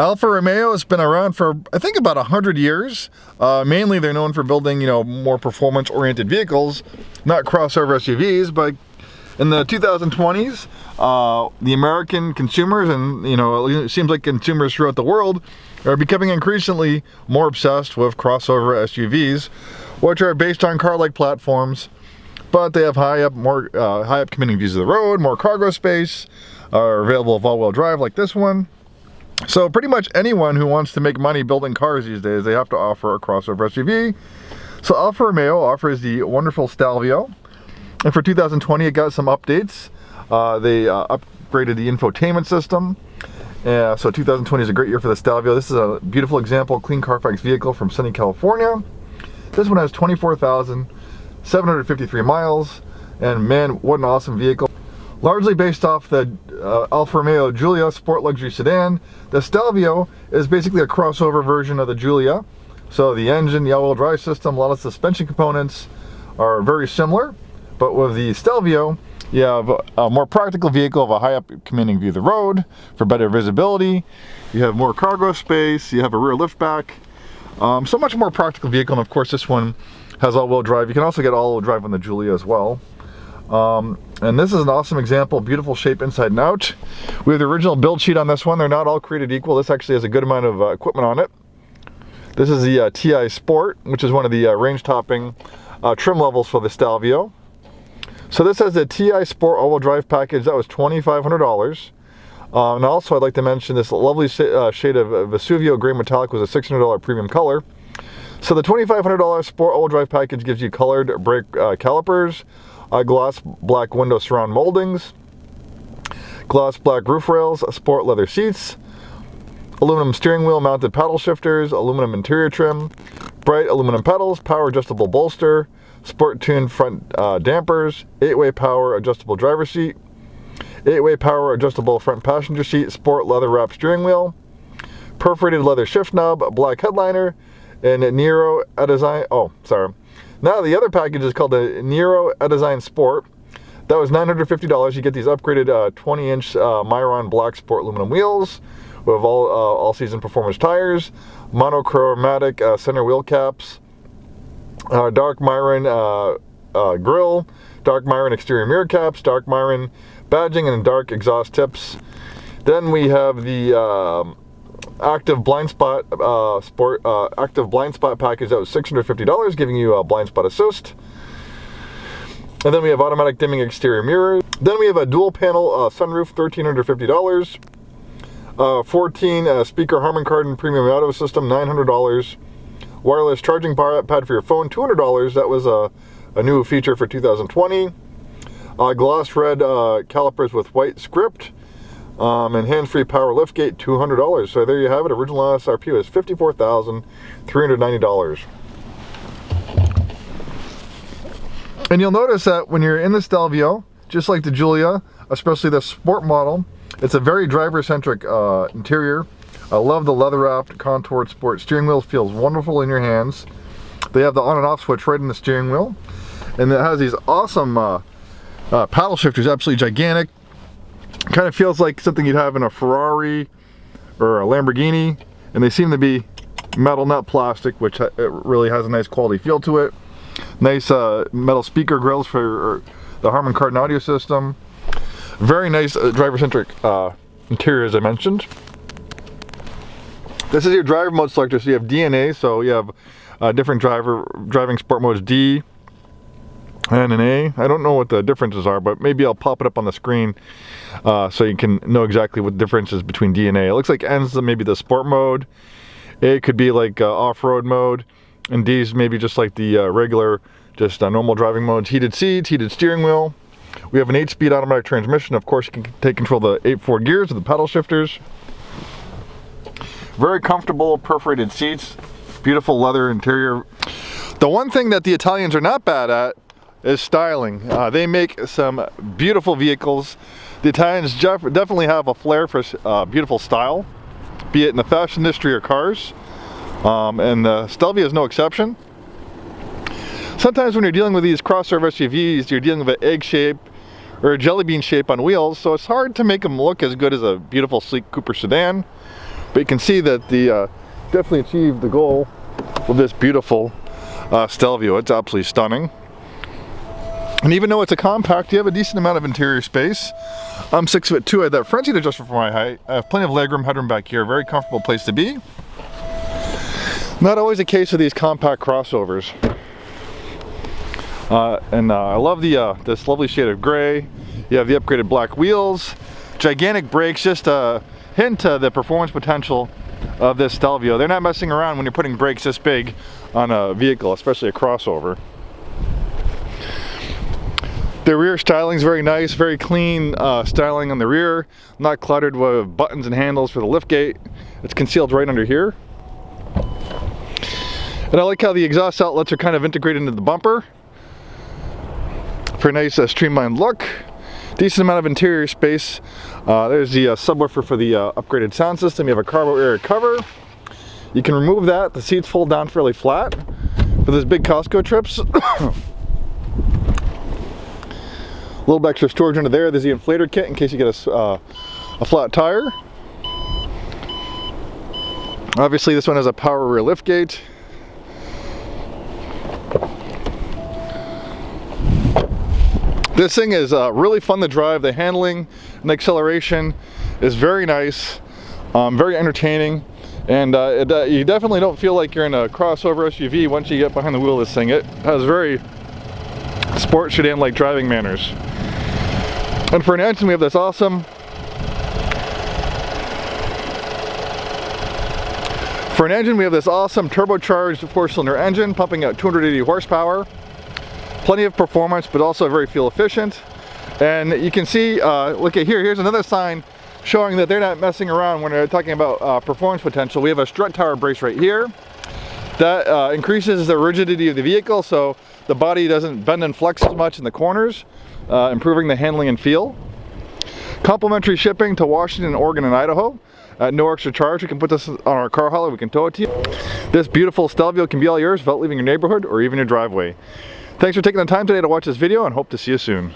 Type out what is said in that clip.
Alfa Romeo has been around for, I think, about 100 years. Mainly they're known for building, more performance-oriented vehicles, not crossover SUVs, but in the 2020s, the American consumers and, it seems like consumers throughout the world are becoming increasingly more obsessed with crossover SUVs, which are based on car-like platforms, but they have high up commanding views of the road, more cargo space, are available with all-wheel drive like this one. So pretty much anyone who wants to make money building cars these days, they have to offer a crossover SUV. So Alfa Romeo offers the wonderful Stelvio. And for 2020, it got some updates. They upgraded the infotainment system. So 2020 is a great year for the Stelvio. This is a beautiful example clean Carfax vehicle from sunny California. This one has 24,753 miles. And man, what an awesome vehicle. Largely based off the Alfa Romeo Giulia sport luxury sedan, the Stelvio is basically a crossover version of the Giulia. So the engine, the all-wheel drive system, a lot of suspension components are very similar. But with the Stelvio, you have a more practical vehicle of a high up commanding view of the road for better visibility. You have more cargo space, you have a rear liftback. So much more practical vehicle, and of course this one has all-wheel drive. You can also get all-wheel drive on the Giulia as well. And this is an awesome example, beautiful shape inside and out. We have the original build sheet on this one. They're not all created equal. This actually has a good amount of equipment on it. This is the TI Sport, which is one of the range topping trim levels for the Stelvio. So this has a TI Sport all-wheel drive package that was $2,500. And also I'd like to mention this lovely shade of Vesuvio Gray Metallic was a $600 premium color. So the $2,500 Sport all-wheel drive package gives you colored brake calipers, gloss black window surround moldings, gloss black roof rails, sport leather seats, aluminum steering wheel mounted paddle shifters, aluminum interior trim, bright aluminum pedals, power adjustable bolster, sport tuned front dampers, 8-way power adjustable driver seat, 8-way power adjustable front passenger seat, sport leather wrapped steering wheel, perforated leather shift knob, black headliner, and Nero design. Now the other package is called the Nero Design Sport. That was $950. You get these upgraded 20-inch Myron black sport aluminum wheels with all-season performance tires, monochromatic center wheel caps, dark Myron grille, dark Myron exterior mirror caps, dark Myron badging, and dark exhaust tips. Then we have the active blind spot active blind spot package that was $650, giving you a blind spot assist. And then we have automatic dimming exterior mirrors. Then we have a dual panel sunroof, $1,350. 14 speaker Harman Kardon premium audio system, $900. Wireless charging pad for your phone, $200. That was a new feature for 2020. Gloss red calipers with white script. And hands-free power liftgate, $200. So there you have it. Original SRP is $54,390. And you'll notice that when you're in the Stelvio, just like the Giulia, especially the sport model, it's a very driver-centric interior. I love the leather-wrapped contoured sport steering wheel. Feels wonderful in your hands. They have the on and off switch right in the steering wheel. And it has these awesome paddle shifters, absolutely gigantic. Kind of feels like something you'd have in a Ferrari or a Lamborghini, and they seem to be metal, not plastic, which it really has a nice quality feel to it. Nice metal speaker grills for the Harman Kardon audio system. Very nice driver-centric interior, as I mentioned. This is your driver mode selector, so you have DNA, so you have different driving sport modes, D and an A. I don't know what the differences are, but maybe I'll pop it up on the screen so you can know exactly what the difference is between D and A. It looks like N's maybe the sport mode, A could be like off-road mode, and D's maybe just like the regular, just normal driving modes. Heated seats, heated steering wheel. We have an 8-speed automatic transmission. Of course, you can take control of the 8 forward gears with the pedal shifters. Very comfortable perforated seats, beautiful leather interior. The one thing that the Italians are not bad at is styling. They make some beautiful vehicles. The Italians definitely have a flair for beautiful style, be it in the fashion industry or cars, and the Stelvio is no exception. Sometimes when you're dealing with these crossover SUVs, you're dealing with an egg shape or a jelly bean shape on wheels, so it's hard to make them look as good as a beautiful sleek Cooper sedan. But you can see that the definitely achieved the goal with this beautiful Stelvio. It's absolutely stunning. And even though it's a compact, you have a decent amount of interior space. I'm 6'2". I have that front seat adjuster for my height. I have plenty of legroom, headroom back here. Very comfortable place to be. Not always the case with these compact crossovers. I love this lovely shade of gray. You have the upgraded black wheels, gigantic brakes, just a hint of the performance potential of this Stelvio. They're not messing around when you're putting brakes this big on a vehicle, especially a crossover. The rear styling is very nice, very clean styling on the rear, not cluttered with buttons and handles for the liftgate. It's concealed right under here. And I like how the exhaust outlets are kind of integrated into the bumper for a nice streamlined look. Decent amount of interior space. There's the subwoofer for the upgraded sound system. You have a cargo area cover. You can remove that. The seats fold down fairly flat for those big Costco trips. A little bit extra storage under there. There's the inflator kit in case you get a flat tire. Obviously this one has a power rear liftgate. This thing is really fun to drive. The handling and the acceleration is very nice, very entertaining, and you definitely don't feel like you're in a crossover SUV once you get behind the wheel of this thing. It has very sport sedan-like driving manners. And for an engine, we have this awesome turbocharged 4-cylinder engine pumping out 280 horsepower. Plenty of performance, but also very fuel efficient. And you can see, look at here, here's another sign showing that they're not messing around when they're talking about performance potential. We have a strut tower brace right here. That increases the rigidity of the vehicle, so the body doesn't bend and flex as much in the corners, improving the handling and feel. Complimentary shipping to Washington, Oregon, and Idaho at no extra charge. We can put this on our car hauler, we can tow it to you. This beautiful Stelvio can be all yours without leaving your neighborhood or even your driveway. Thanks for taking the time today to watch this video, and hope to see you soon.